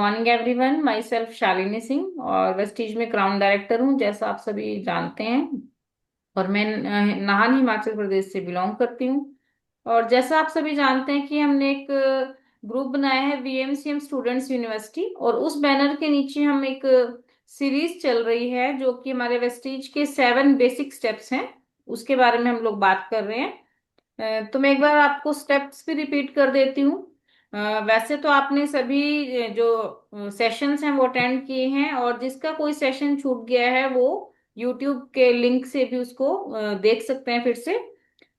Morning everyone, my self Shalini Singh और Vestige में crown director हूँ, जैसा आप सभी जानते हैं। और मैं नाहन हिमाचल प्रदेश से बिलोंग करती हूँ। और जैसा आप सभी जानते हैं कि हमने एक ग्रुप बनाया है वीएमसीएम स्टूडेंट्स यूनिवर्सिटी, और उस बैनर के नीचे हम एक सीरीज चल रही है जो कि हमारे वेस्टीज के 7 बेसिक स्टेप्स हैं। उसके बारे में हम लोग बात कर रहे हैं। तो मैं एक बार आपको स्टेप्स भी रिपीट कर देती हूँ। वैसे तो आपने सभी जो सेशंस हैं वो अटेंड किए हैं, और जिसका कोई सेशन छूट गया है वो यूट्यूब के लिंक से भी उसको देख सकते हैं फिर से।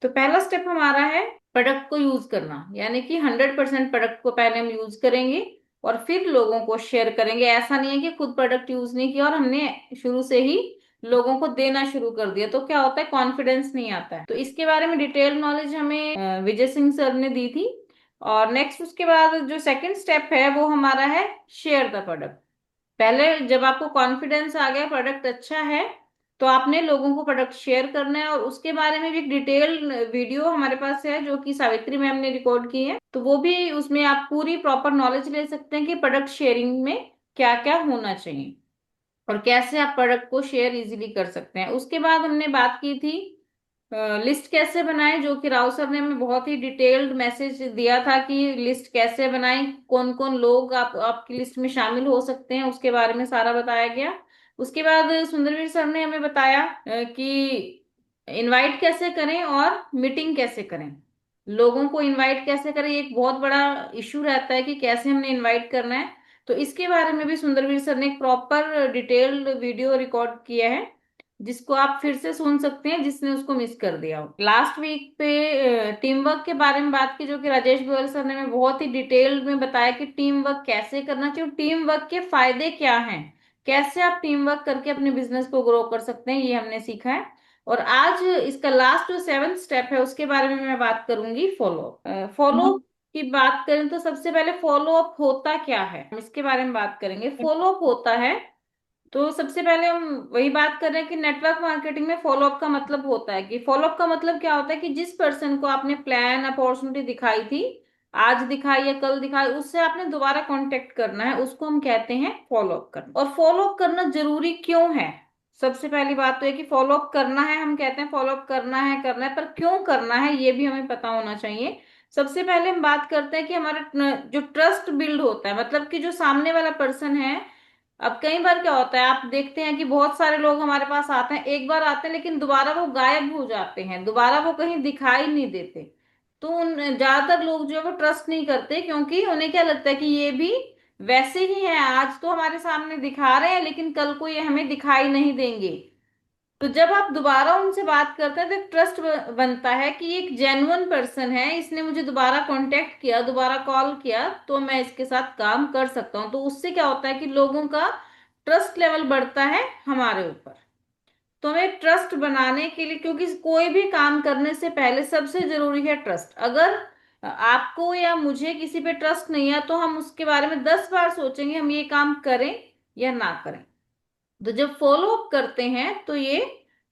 तो पहला स्टेप हमारा है प्रोडक्ट को यूज करना, यानी कि 100% प्रोडक्ट को पहले हम यूज करेंगे और फिर लोगों को शेयर करेंगे। ऐसा नहीं है कि खुद प्रोडक्ट यूज नहीं किया और हमने शुरू से ही लोगों को देना शुरू कर दिया, तो क्या होता है, कॉन्फिडेंस नहीं आता है। तो इसके बारे में डिटेल नॉलेज हमें विजय सिंह सर ने दी थी। और नेक्स्ट उसके बाद जो सेकंड स्टेप है वो हमारा है शेयर द प्रोडक्ट। पहले जब आपको कॉन्फिडेंस आ गया, प्रोडक्ट अच्छा है, तो आपने लोगों को प्रोडक्ट शेयर करना है। और उसके बारे में भी एक डिटेल वीडियो हमारे पास है जो कि सावित्री मैम ने रिकॉर्ड की है, तो वो भी उसमें आप पूरी प्रॉपर नॉलेज ले सकते हैं कि प्रोडक्ट शेयरिंग में क्या क्या होना चाहिए और कैसे आप प्रोडक्ट को शेयर इजीली कर सकते हैं। उसके बाद हमने बात की थी लिस्ट कैसे बनाएं, जो कि राव सर ने हमें बहुत ही डिटेल्ड मैसेज दिया था कि लिस्ट कैसे बनाएं, कौन कौन लोग आपकी लिस्ट में शामिल हो सकते हैं, उसके बारे में सारा बताया गया। उसके बाद सुंदरवीर सर ने हमें बताया कि इनवाइट कैसे करें और मीटिंग कैसे करें। लोगों को इनवाइट कैसे करें, एक बहुत बड़ा इशू रहता है कि कैसे हमने इनवाइट करना है। तो इसके बारे में भी सुंदरवीर सर ने एक प्रॉपर डिटेल्ड वीडियो रिकॉर्ड किया है, जिसको आप फिर से सुन सकते हैं जिसने उसको मिस कर दिया हो। लास्ट वीक पे टीम वर्क के बारे में बात की, जो कि राजेश गोयल सर ने हमें बहुत ही डिटेल में बताया कि टीम वर्क कैसे करना चाहिए, टीम वर्क के फायदे क्या हैं, कैसे आप टीम वर्क करके अपने बिजनेस को ग्रो कर सकते हैं, ये हमने सीखा है। और आज इसका लास्ट जो 7th स्टेप है उसके बारे में मैं बात करूंगी, फॉलो फॉलो की बात करें तो सबसे पहले फॉलो अप होता क्या है, हम इसके बारे में बात करेंगे। फॉलो अप होता है, तो सबसे पहले हम वही बात कर रहे हैं कि नेटवर्क मार्केटिंग में फॉलोअप का मतलब होता है कि फॉलोअप का मतलब क्या होता है कि जिस पर्सन को आपने प्लान अपॉर्चुनिटी दिखाई थी, आज दिखाई या कल दिखाई, उससे आपने दोबारा कांटेक्ट करना है, उसको हम कहते हैं फॉलोअप करना। और फॉलोअप करना जरूरी क्यों है? सबसे पहली बात तो है कि फॉलोअप करना है, हम कहते हैं फॉलोअप करना है, पर क्यों करना है ये भी हमें पता होना चाहिए। सबसे पहले हम बात करते हैं कि हमारा जो ट्रस्ट बिल्ड होता है, मतलब कि जो सामने वाला पर्सन है। अब कई बार क्या होता है, आप देखते हैं कि बहुत सारे लोग हमारे पास आते हैं, एक बार आते हैं लेकिन दोबारा वो गायब हो जाते हैं, दोबारा वो कहीं दिखाई नहीं देते। तो उन ज्यादातर लोग जो है वो ट्रस्ट नहीं करते, क्योंकि उन्हें क्या लगता है कि ये भी वैसे ही है, आज तो हमारे सामने दिखा रहे हैं लेकिन कल को ये हमें दिखाई नहीं देंगे। तो जब आप दोबारा उनसे बात करते हैं तो एक ट्रस्ट बनता है कि ये एक जेन्युइन पर्सन है, इसने मुझे दोबारा कांटेक्ट किया, दोबारा कॉल किया, तो मैं इसके साथ काम कर सकता हूँ। तो उससे क्या होता है कि लोगों का ट्रस्ट लेवल बढ़ता है हमारे ऊपर। तो हमें ट्रस्ट बनाने के लिए, क्योंकि कोई भी काम करने से पहले सबसे जरूरी है ट्रस्ट। अगर आपको या मुझे किसी पे ट्रस्ट नहीं है तो हम उसके बारे में 10 बार सोचेंगे हम ये काम करें या ना करें। तो जब फॉलो अप करते हैं तो ये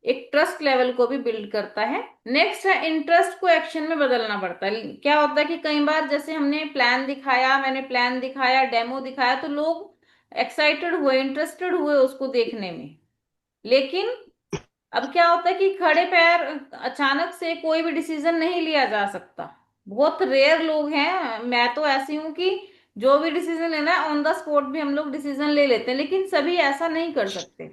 एक ट्रस्ट लेवल को भी बिल्ड करता है। नेक्स्ट है इंटरेस्ट को एक्शन में बदलना पड़ता है। क्या होता है कि कई बार जैसे हमने प्लान दिखाया, मैंने प्लान दिखाया, डेमो दिखाया, तो लोग एक्साइटेड हुए, इंटरेस्टेड हुए उसको देखने में। लेकिन अब क्या होता है कि खड़े पैर अचानक से कोई भी डिसीजन नहीं लिया जा सकता। बहुत रेयर लोग हैं, मैं तो ऐसी हूं कि जो भी डिसीजन लेना है ऑन द स्पॉट भी हम लोग डिसीजन ले लेते हैं, लेकिन सभी ऐसा नहीं कर सकते।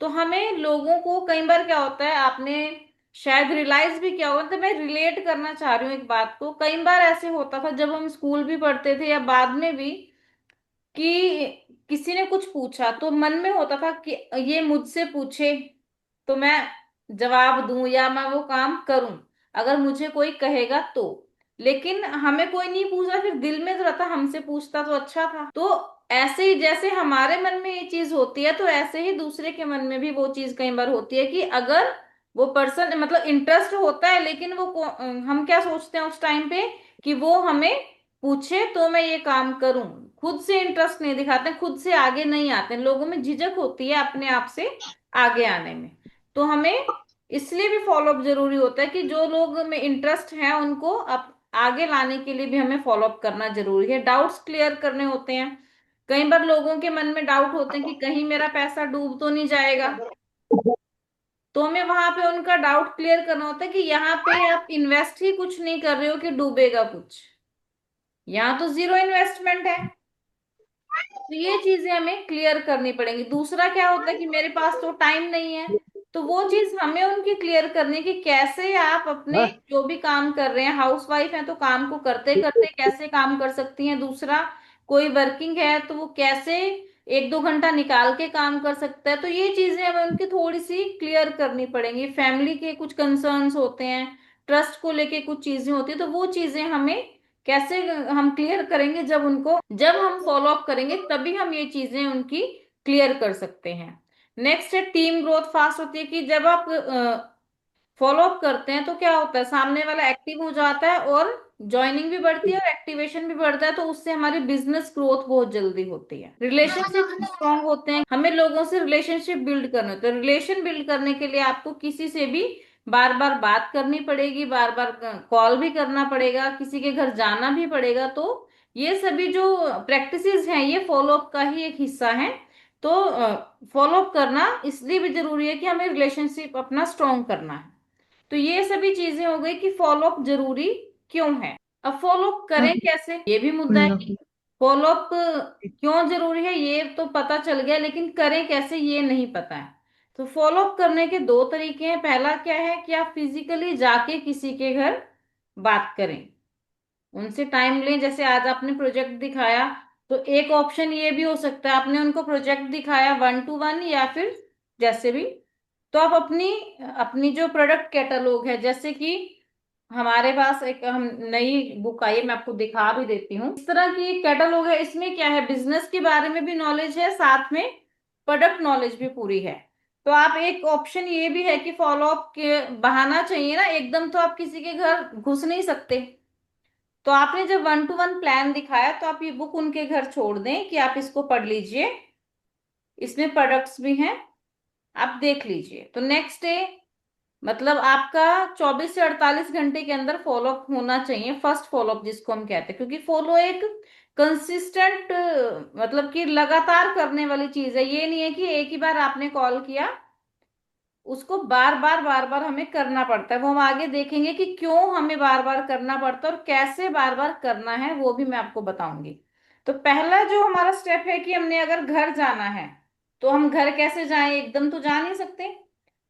तो हमें लोगों को, कई बार क्या होता है, आपने शायद रियलाइज भी किया होगा, तो मैं रिलेट करना चाह रही हूँ एक बात को। कई बार ऐसे होता था जब हम स्कूल भी पढ़ते थे या बाद में भी, कि किसी ने कुछ पूछा तो मन में होता था कि ये मुझसे पूछे तो मैं जवाब दूं या मैं वो काम करूं, अगर मुझे कोई कहेगा तो। लेकिन हमें कोई नहीं पूछा, फिर दिल में तो रहता हमसे पूछता तो अच्छा था। तो ऐसे ही जैसे हमारे मन में ये चीज होती है, तो ऐसे ही दूसरे के मन में भी वो चीज कई बार होती है कि अगर वो पर्सन, मतलब इंटरेस्ट होता है लेकिन हम क्या सोचते हैं उस टाइम पे कि वो हमें पूछे तो मैं ये काम करूं। खुद से इंटरेस्ट नहीं दिखाते, खुद से आगे नहीं आते, लोगों में झिझक होती है अपने आप से आगे आने में। तो हमें इसलिए भी फॉलोअप जरूरी होता है कि जो लोग में इंटरेस्ट है उनको आगे लाने के लिए भी हमें फॉलोअप करना जरूरी है, डाउट्स क्लियर करने होते हैं। कई बार लोगों के मन में डाउट होते हैं कि कहीं मेरा पैसा डूब तो नहीं जाएगा। तो हमें वहां पे उनका डाउट क्लियर करना होता है कि यहाँ पे आप इन्वेस्ट ही कुछ नहीं कर रहे हो कि डूबेगा कुछ, यहाँ तो जीरो इन्वेस्टमेंट है। तो ये चीजें हमें क्लियर करनी पड़ेंगी। दूसरा क्या होता है कि मेरे पास तो टाइम नहीं है, तो वो चीज हमें उनकी क्लियर करनी है कि कैसे आप अपने जो भी काम कर रहे हैं, हाउस वाइफ है तो काम को करते करते कैसे काम कर सकती हैं। दूसरा, कोई वर्किंग है तो वो कैसे एक दो घंटा निकाल के काम कर सकता है। तो ये चीजें हमें उनकी थोड़ी सी क्लियर करनी पड़ेंगी। फैमिली के कुछ कंसर्न्स होते हैं, ट्रस्ट को लेके कुछ चीजें होती है, तो वो चीजें हमें कैसे हम क्लियर करेंगे, जब हम फॉलो अप करेंगे तभी हम ये चीजें उनकी क्लियर कर सकते हैं। नेक्स्ट है टीम ग्रोथ फास्ट होती है कि जब आप फॉलो अप करते हैं तो क्या होता है, सामने वाला एक्टिव हो जाता है और ज्वाइनिंग भी बढ़ती है और एक्टिवेशन भी बढ़ता है, तो उससे हमारी बिजनेस ग्रोथ बहुत जल्दी होती है। रिलेशनशिप स्ट्रांग होते हैं, हमें लोगों से रिलेशनशिप बिल्ड करने होते हैं। रिलेशन बिल्ड करने के लिए आपको किसी से भी बार बार बात करनी पड़ेगी, बार बार कॉल भी करना पड़ेगा, किसी के घर जाना भी पड़ेगा। तो ये सभी जो प्रैक्टिसेस हैं ये फॉलो अप का ही एक हिस्सा है। तो फॉलो अप करना इसलिए भी जरूरी है कि हमें रिलेशनशिप अपना स्ट्रांग करना है। तो ये सभी चीजें हो गई कि फॉलो अप जरूरी क्यों है। अब फॉलो अप करें कैसे, ये भी मुद्दा है कि फॉलो अप क्यों जरूरी है ये तो पता चल गया, लेकिन करें कैसे ये नहीं पता है। तो फॉलो अप करने के दो तरीके हैं। पहला क्या है कि आप फिजिकली जाके किसी के घर बात करें, उनसे टाइम लें। जैसे आज आपने प्रोजेक्ट दिखाया, तो एक ऑप्शन ये भी हो सकता है, आपने उनको प्रोजेक्ट दिखाया 1 to 1 या फिर जैसे भी, तो आप अपनी अपनी जो प्रोडक्ट कैटलॉग है, जैसे कि हमारे पास एक हम नई बुक आई है, मैं आपको दिखा भी देती हूँ। इस तरह की एक कैटलॉग है, इसमें क्या है, बिजनेस के बारे में भी नॉलेज है, साथ में प्रोडक्ट नॉलेज भी पूरी है। तो आप एक ऑप्शन ये भी है कि फॉलो अप के बहाना चाहिए ना, एकदम तो आप किसी के घर घुस नहीं सकते। तो आपने जब 1 to 1 प्लान दिखाया तो आप ये बुक उनके घर छोड़ दें कि आप इसको पढ़ लीजिए, इसमें प्रोडक्ट्स भी हैं, आप देख लीजिए। तो नेक्स्ट डे, मतलब आपका 24 से 48 घंटे के अंदर फॉलो अप होना चाहिए, फर्स्ट फॉलो अप जिसको हम कहते हैं, क्योंकि फॉलो एक कंसिस्टेंट, मतलब कि लगातार करने वाली चीज है। ये नहीं है कि एक ही बार आपने कॉल किया, उसको बार बार हमें करना पड़ता है। वो हम आगे देखेंगे कि क्यों हमें बार बार करना पड़ता है और कैसे बार बार करना है, वो भी मैं आपको बताऊंगी। तो पहला जो हमारा स्टेप है कि हमने अगर घर जाना है, तो हम घर कैसे जाएं, एकदम तो जा नहीं सकते।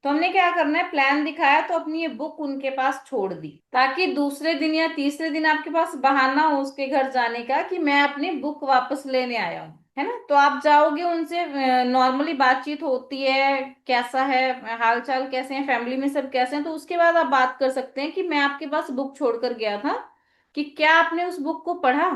तो हमने क्या करना है, प्लान दिखाया तो अपनी ये बुक उनके पास छोड़ दी, ताकि दूसरे दिन या तीसरे दिन आपके पास बहाना हो उसके घर जाने का कि मैं अपनी बुक वापस लेने आया हूँ, है ना। तो आप जाओगे उनसे, नॉर्मली बातचीत होती है, कैसा है हाल चाल, कैसे हैं फैमिली में सब कैसे हैं, तो उसके बाद आप बात कर सकते हैं कि मैं आपके पास बुक छोड़कर गया था, कि क्या आपने उस बुक को पढ़ा,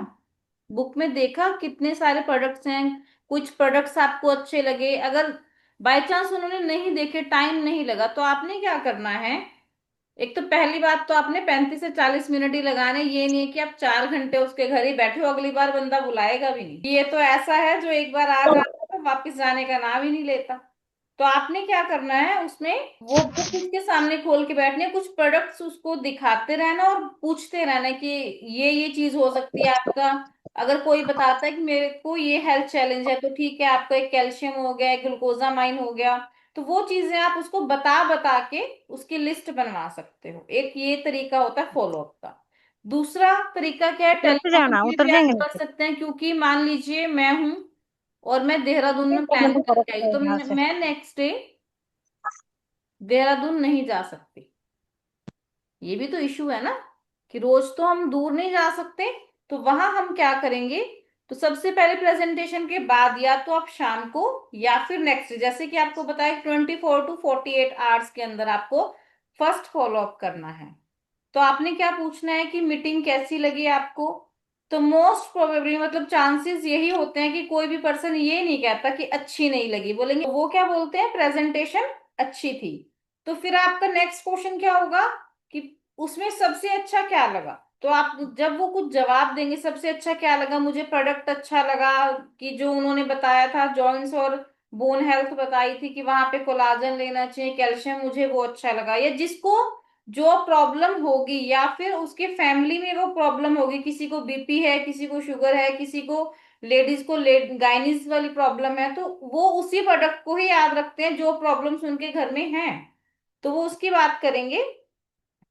बुक में देखा कितने सारे प्रोडक्ट्स हैं, कुछ प्रोडक्ट्स आपको अच्छे लगे। अगर बाय चांस उन्होंने नहीं देखे, टाइम नहीं लगा, तो आपने क्या करना है, एक तो पहली बात तो आपने 35 से 40 मिनट ही लगाने, ये नहीं है कि आप 4 घंटे उसके घर ही बैठे हो, अगली बार बंदा बुलाएगा भी नहीं। ये तो ऐसा है जो एक बार आ जाता है तो वापस जाने का नाम ही नहीं लेता। तो आपने क्या करना है, उसमें वो बुक उसके सामने खोल के बैठने, कुछ प्रोडक्ट्स उसको दिखाते रहना और पूछते रहना कि ये चीज हो सकती है आपका। अगर कोई बताता है कि मेरे को ये हेल्थ चैलेंज है, तो ठीक है, आपका एक कैल्शियम हो गया, एक ग्लूकोजामाइन हो गया, तो वो चीजें आप उसको बता बता के उसकी लिस्ट बनवा सकते हो। एक ये तरीका होता है फॉलो अप का। दूसरा तरीका क्या है, कैसे टेलीफोन जाना, पे उतर भी आप जाएंगे कर नीचे। सकते हैं, क्योंकि मान लीजिए मैं हूं और मैं देहरादून में प्लान मतलब करके आई, तो यहाँ से मैं नेक्स्ट डे देहरादून नहीं जा सकती। ये भी तो इशू है ना, कि रोज तो हम दूर नहीं जा सकते। तो वहां हम क्या करेंगे, तो सबसे पहले प्रेजेंटेशन के बाद या तो आप शाम को या फिर नेक्स्ट, जैसे कि आपको बताया 24 to 48 आवर्स के अंदर आपको फर्स्ट फॉलो अप करना है। तो आपने क्या पूछना है कि मीटिंग कैसी लगी आपको। तो मोस्ट प्रोबेबली, मतलब चांसेस यही होते हैं कि कोई भी पर्सन ये नहीं कहता कि अच्छी नहीं लगी, बोलेंगे वो क्या बोलते हैं, प्रेजेंटेशन अच्छी थी। तो फिर आपका नेक्स्ट क्वेश्चन क्या होगा कि उसमें सबसे अच्छा क्या लगा। तो आप जब वो कुछ जवाब देंगे, सबसे अच्छा क्या लगा, मुझे प्रोडक्ट अच्छा लगा, कि जो उन्होंने बताया था जॉइंट्स और बोन हेल्थ बताई थी कि वहां पे कोलाजन लेना चाहिए, कैल्शियम, मुझे वो अच्छा लगा। या जिसको जो प्रॉब्लम होगी, या फिर उसके फैमिली में वो प्रॉब्लम होगी, किसी को बीपी है, किसी को शुगर है, किसी को लेडीज को गाइनिस वाली प्रॉब्लम है, तो वो उसी प्रोडक्ट को ही याद रखते हैं जो प्रॉब्लम्स उनके घर में हैं, तो वो उसकी बात करेंगे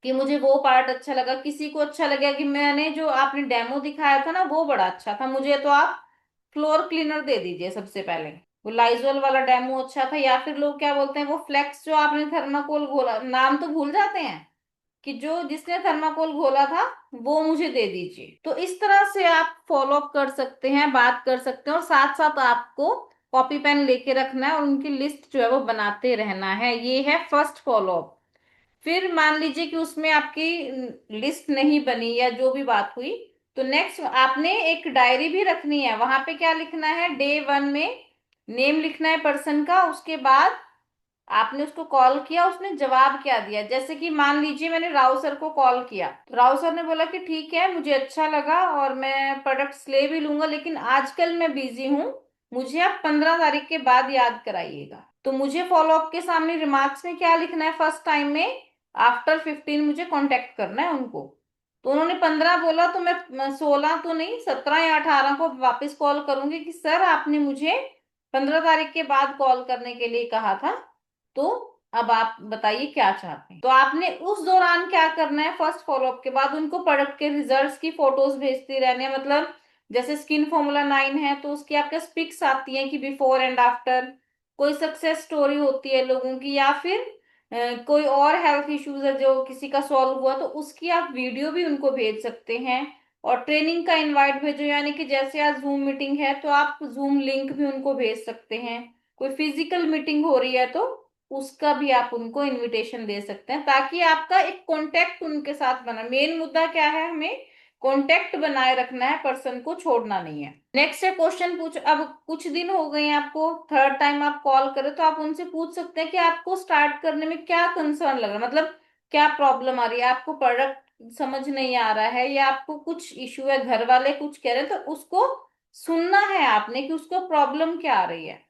कि मुझे वो पार्ट अच्छा लगा। किसी को अच्छा लगा कि मैंने जो आपने डेमो दिखाया था ना वो बड़ा अच्छा था, मुझे तो आप फ्लोर क्लीनर दे दीजिए सबसे पहले। वो लाइजोल वाला डेमो अच्छा था, या फिर लोग क्या बोलते हैं, वो फ्लेक्स जो आपने थर्माकोल घोला, नाम तो भूल जाते हैं, कि जो जिसने थर्माकोल घोला था वो मुझे दे दीजिए। तो इस तरह से आप फॉलो अप कर सकते हैं, बात कर सकते हैं, और साथ साथ आपको कॉपी पेन लेके रखना है और उनकी लिस्ट जो है वो बनाते रहना है। ये है फर्स्ट फॉलो अप। फिर मान लीजिए कि उसमें आपकी लिस्ट नहीं बनी या जो भी बात हुई, तो नेक्स्ट आपने एक डायरी भी रखनी है। वहां पे क्या लिखना है, डे वन में नेम लिखना है पर्सन का, उसके बाद आपने उसको कॉल किया, उसने जवाब क्या दिया। जैसे कि मान लीजिए मैंने राव सर को कॉल किया, तो राव सर ने बोला कि ठीक है मुझे अच्छा लगा और मैं प्रोडक्ट्स ले भी लूंगा, लेकिन आजकल मैं बिजी हूँ, मुझे आप 15 तारीख के बाद याद कराइएगा। तो मुझे फॉलो अप के सामने रिमार्क्स में क्या लिखना है, फर्स्ट टाइम में आफ्टर 15 मुझे कांटेक्ट करना है उनको। तो उन्होंने 15 बोला, तो मैं 16 तो नहीं, 17 या 18 को वापस कॉल करूंगी कि सर आपने मुझे 15 तारीख के बाद कॉल करने के लिए कहा था, तो अब आप बताइए क्या चाहते हैं। तो आपने उस दौरान क्या करना है, फर्स्ट फॉलोअप के बाद उनको प्रोडक्ट के रिजल्ट्स की फोटोज भेजती रहनी है। मतलब जैसे स्किन फॉर्मूला 9 है तो उसकी आपके पिक्स आती हैं कि बिफोर एंड आफ्टर, कोई सक्सेस स्टोरी होती है लोगों की, या फिर कोई और हेल्थ इश्यूज है जो किसी का सॉल्व हुआ, तो उसकी आप वीडियो भी उनको भेज सकते हैं। और ट्रेनिंग का इनवाइट भेजो, यानी कि जैसे आज जूम मीटिंग है तो आप जूम लिंक भी उनको भेज सकते हैं। कोई फिजिकल मीटिंग हो रही है तो उसका भी आप उनको इनविटेशन दे सकते हैं, ताकि आपका एक कांटेक्ट उनके साथ बना। मेन मुद्दा क्या है, हमें कांटेक्ट बनाए रखना है, पर्सन को छोड़ना नहीं है। नेक्स्ट है क्वेश्चन पूछ। अब कुछ दिन हो गए हैं आपको, थर्ड टाइम आप कॉल करें, तो आप उनसे पूछ सकते हैं कि आपको स्टार्ट करने में क्या कंसर्न लग रहा है, मतलब क्या प्रॉब्लम आ रही है, आपको प्रोडक्ट समझ नहीं आ रहा है, या आपको कुछ इश्यू है, घर वाले कुछ कह रहे हैं, तो उसको सुनना है आपने कि उसको प्रॉब्लम क्या आ रही है।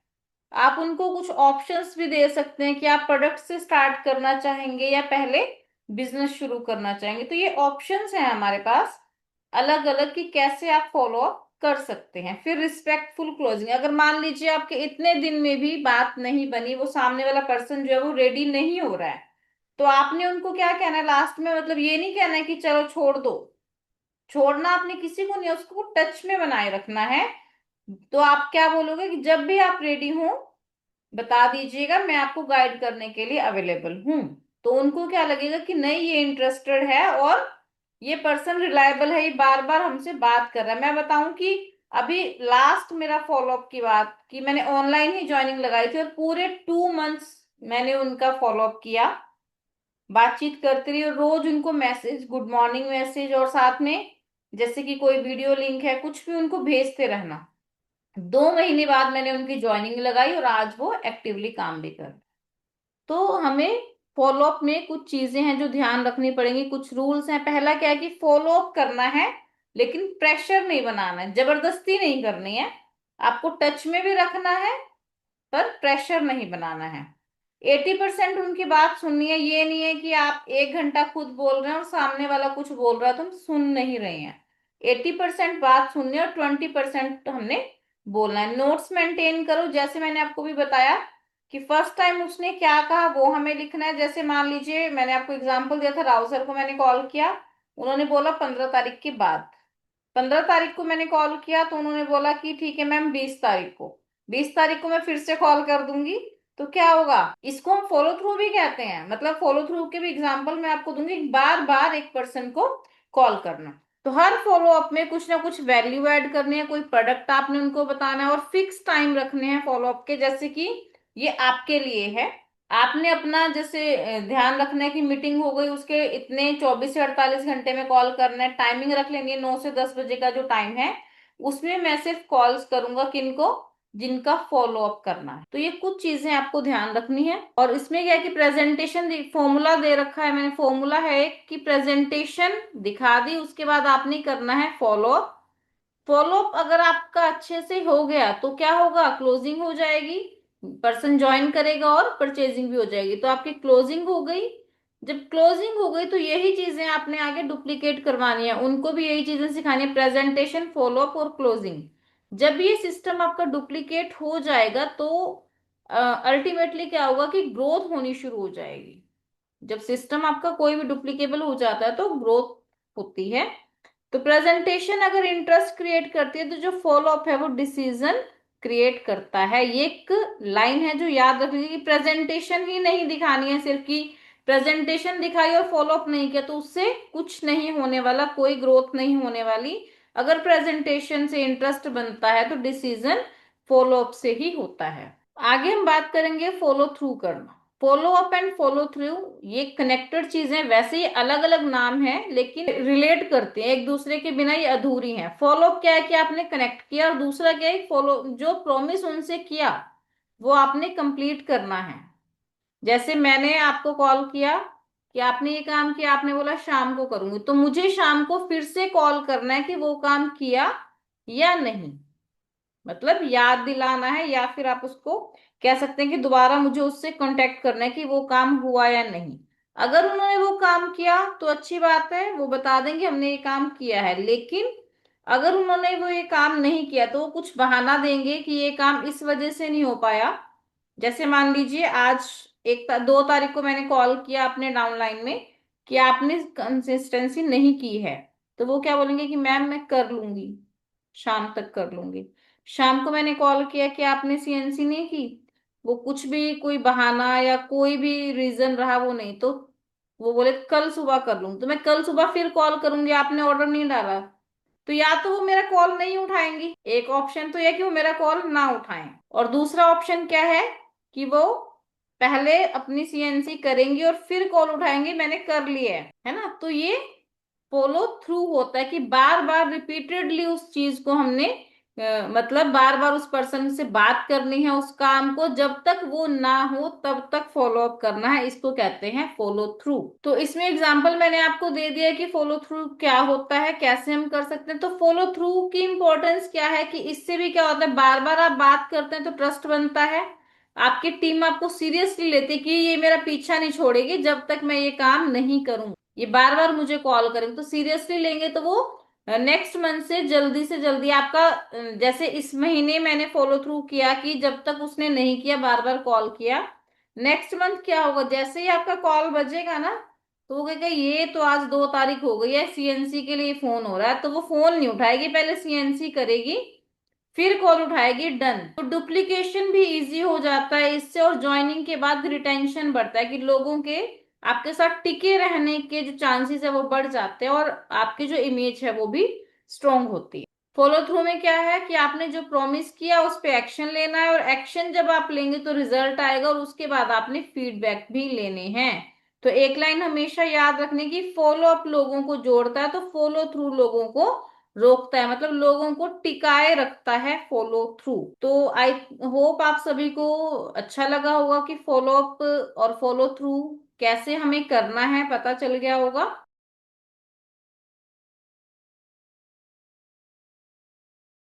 आप उनको कुछ ऑप्शंस भी दे सकते हैं कि आप प्रोडक्ट से स्टार्ट करना चाहेंगे या पहले बिजनेस शुरू करना चाहेंगे। तो ये ऑप्शंस हैं हमारे पास अलग अलग कि कैसे आप फॉलो अप कर सकते हैं। फिर रिस्पेक्टफुल क्लोजिंग, अगर मान लीजिए आपके इतने दिन में भी बात नहीं बनी, वो सामने वाला पर्सन जो है वो रेडी नहीं हो रहा है, तो आपने उनको क्या कहना है लास्ट में, मतलब ये नहीं कहना है कि चलो छोड़ दो। छोड़ना आपने किसी को नहीं है, उसको टच में बनाए रखना है। तो आप क्या बोलोगे कि जब भी आप रेडी हो बता दीजिएगा, मैं आपको गाइड करने के लिए अवेलेबल हूँ। तो उनको क्या लगेगा कि नहीं ये इंटरेस्टेड है और ये पर्सन रिलायबल है, ये बार बार हमसे बात कर रहा है। मैं बताऊं कि अभी लास्ट मेरा फॉलोअप की बात की, मैंने ऑनलाइन ही ज्वाइनिंग लगाई थी और पूरे 2 मंथ्स मैंने उनका फॉलोअप किया, बातचीत करती रही, और रोज उनको मैसेज, गुड मॉर्निंग मैसेज, और साथ में जैसे कि कोई वीडियो लिंक है कुछ भी उनको भेजते रहना। 2 महीने बाद मैंने उनकी ज्वाइनिंग लगाई और आज वो एक्टिवली काम भी कर। तो हमें फॉलोअप में कुछ चीजें हैं जो ध्यान रखनी पड़ेंगी, कुछ रूल्स हैं। पहला क्या है कि फॉलोअप करना है लेकिन प्रेशर नहीं बनाना है, जबरदस्ती नहीं करनी है, आपको टच में भी रखना है पर प्रेशर नहीं बनाना है। 80% उनकी बात सुननी है, ये नहीं है कि आप 1 घंटा खुद बोल रहे हैं और सामने वाला कुछ बोल रहा है तुम सुन नहीं रहे हैं। 80% बात सुननी है और 20% हमने बोलना है। नोट्स मेंटेन करो, जैसे मैंने आपको भी बताया कि फर्स्ट टाइम उसने क्या कहा वो हमें लिखना है। जैसे मान लीजिए मैंने आपको एग्जांपल दिया था, राव सर को मैंने कॉल किया, उन्होंने बोला 15 तारीख के बाद। 15 तारीख को मैंने कॉल किया तो उन्होंने बोला कि ठीक है मैम 20 तारीख को। 20 तारीख को मैं फिर से कॉल कर दूंगी। तो क्या होगा, इसको हम फॉलो थ्रू भी कहते हैं। मतलब फॉलो थ्रू के भी एग्जांपल मैं आपको दूंगी, बार बार एक पर्सन को कॉल करना। तो हर फॉलो अप में कुछ ना कुछ वैल्यू ऐड करनी है, कोई प्रोडक्ट आपने उनको बताना है, और फिक्स टाइम रखने हैं फॉलो अप के। जैसे कि ये आपके लिए है, आपने अपना जैसे ध्यान रखना है कि मीटिंग हो गई उसके इतने 24 से 48 घंटे में कॉल करना है। टाइमिंग रख लेंगे 9 से 10 बजे का जो टाइम है, उसमें मैं सिर्फ कॉल्स करूंगा किनको, जिनका फॉलो अप करना है। तो ये कुछ चीजें आपको ध्यान रखनी है। और इसमें क्या है कि प्रेजेंटेशन फॉर्मूला दे रखा है मैंने, फॉर्मूला है एक कि प्रेजेंटेशन दिखा दी, उसके बाद आपने करना है फॉलो अप। फॉलो अप अगर आपका अच्छे से हो गया तो क्या होगा, क्लोजिंग हो जाएगी, पर्सन ज्वाइन करेगा और परचेजिंग भी हो जाएगी, तो आपकी क्लोजिंग हो गई। जब क्लोजिंग हो गई तो यही चीजें आपने आगे डुप्लीकेट करवानी है, उनको भी यही चीजें सिखानी है, प्रेजेंटेशन, फॉलो अप और क्लोजिंग। जब ये सिस्टम आपका डुप्लीकेट हो जाएगा तो अल्टीमेटली क्या होगा कि ग्रोथ होनी शुरू हो जाएगी। जब सिस्टम आपका कोई भी डुप्लीकेबल हो जाता है तो ग्रोथ होती है। तो प्रेजेंटेशन अगर इंटरेस्ट क्रिएट करती है तो जो फॉलो अप है वो डिसीजन क्रिएट करता है। ये एक लाइन है जो याद रख लीजिए कि प्रेजेंटेशन ही नहीं दिखानी है सिर्फ, कि प्रेजेंटेशन दिखाई और फॉलो अप नहीं किया तो उससे कुछ नहीं होने वाला, कोई ग्रोथ नहीं होने वाली। अगर प्रेजेंटेशन से इंटरेस्ट बनता है तो डिसीजन फॉलो अप से ही होता है। आगे हम बात करेंगे फॉलो थ्रू करना। Follow up and follow through ये कनेक्टेड चीजें, वैसे ही अलग अलग नाम है लेकिन रिलेट करते हैं एक दूसरे के, बिना ये अधूरी हैं। फॉलो अप क्या है कि आपने कनेक्ट किया, और दूसरा क्या है, फॉलो जो प्रॉमिस उनसे किया वो आपने कंप्लीट करना है। जैसे मैंने आपको कॉल किया कि आपने ये काम किया, आपने बोला शाम को करूंगी, तो मुझे शाम को फिर से कॉल करना है कि वो काम किया या नहीं। मतलब याद दिलाना है, या फिर आप उसको कह सकते हैं कि दोबारा मुझे उससे कांटेक्ट करना है कि वो काम हुआ या नहीं। अगर उन्होंने वो काम किया तो अच्छी बात है, वो बता देंगे हमने ये काम किया है। लेकिन अगर उन्होंने वो ये काम नहीं किया तो वो कुछ बहाना देंगे कि ये काम इस वजह से नहीं हो पाया। जैसे मान लीजिए आज 2 तारीख को मैंने कॉल किया अपने डाउनलाइन में कि आपने कंसिस्टेंसी नहीं की है, तो वो क्या बोलेंगे कि मैम मैं कर लूंगी, शाम तक कर लूंगी। शाम को मैंने कॉल किया कि आपने सीएनसी नहीं की, वो कुछ भी कोई बहाना या कोई भी रीजन रहा वो नहीं, तो वो बोले कल सुबह कर लूंगी, तो मैं कल सुबह फिर कॉल करूंगी, आपने ऑर्डर नहीं डाला, तो या तो वो मेरा कॉल नहीं उठाएंगी, एक ऑप्शन तो यह कि वो मेरा कॉल ना उठाएं, और दूसरा ऑप्शन क्या है कि वो पहले अपनी सीएनसी करेंगी और फिर कॉल उठाएंगी, मैंने कर लिया है ना। तो ये फॉलो थ्रू होता है कि बार बार रिपीटेडली उस चीज को हमने मतलब बार बार उस पर्सन से बात करनी है, उस काम को जब तक वो ना हो तब तक फॉलो अप करना है, इसको कहते हैं फॉलो थ्रू। तो इसमें एग्जांपल मैंने आपको दे दिया कि फॉलो थ्रू क्या होता है, कैसे हम कर सकते हैं। तो फॉलो थ्रू की इंपॉर्टेंस क्या है कि इससे भी क्या होता है, बार बार आप बात करते हैं तो ट्रस्ट बनता है, आपकी टीम आपको सीरियसली लेती है कि ये मेरा पीछा नहीं छोड़ेगी जब तक मैं ये काम नहीं करूंगा, ये बार बार मुझे कॉल करेंगे, तो सीरियसली लेंगे तो वो नेक्स्ट मंथ से जल्दी आपका जैसे इस महीने मैंने फॉलो थ्रू किया कि जब तक उसने नहीं किया, बार बार कॉल किया, नेक्स्ट मंथ क्या होगा, जैसे ही आपका कॉल बजेगा ना तो वो कहेगा ये तो आज 2 तारीख हो गई है, सीएनसी के लिए फोन हो रहा है, तो वो फोन नहीं उठाएगी, पहले सीएनसी करेगी फिर कॉल उठाएगी, डन। तो डुप्लीकेशन भी इजी हो जाता है इससे, और ज्वाइनिंग के बाद रिटेंशन बढ़ता है कि लोगों के आपके साथ टिके रहने के जो चांसेस है वो बढ़ जाते हैं, और आपकी जो इमेज है वो भी स्ट्रांग होती है। फॉलो थ्रू में क्या है कि आपने जो प्रॉमिस किया उस पे एक्शन लेना है, और एक्शन जब आप लेंगे तो रिजल्ट आएगा, और उसके बाद आपने फीडबैक भी लेने हैं। तो एक लाइन हमेशा याद रखने की, फॉलो अप लोगों को जोड़ता है तो फॉलो थ्रू लोगों को रोकता है, मतलब लोगों को टिकाए रखता है फॉलो थ्रू। तो आई होप आप सभी को अच्छा लगा होगा कि फॉलो अप और फॉलो थ्रू कैसे हमें करना है, पता चल गया होगा।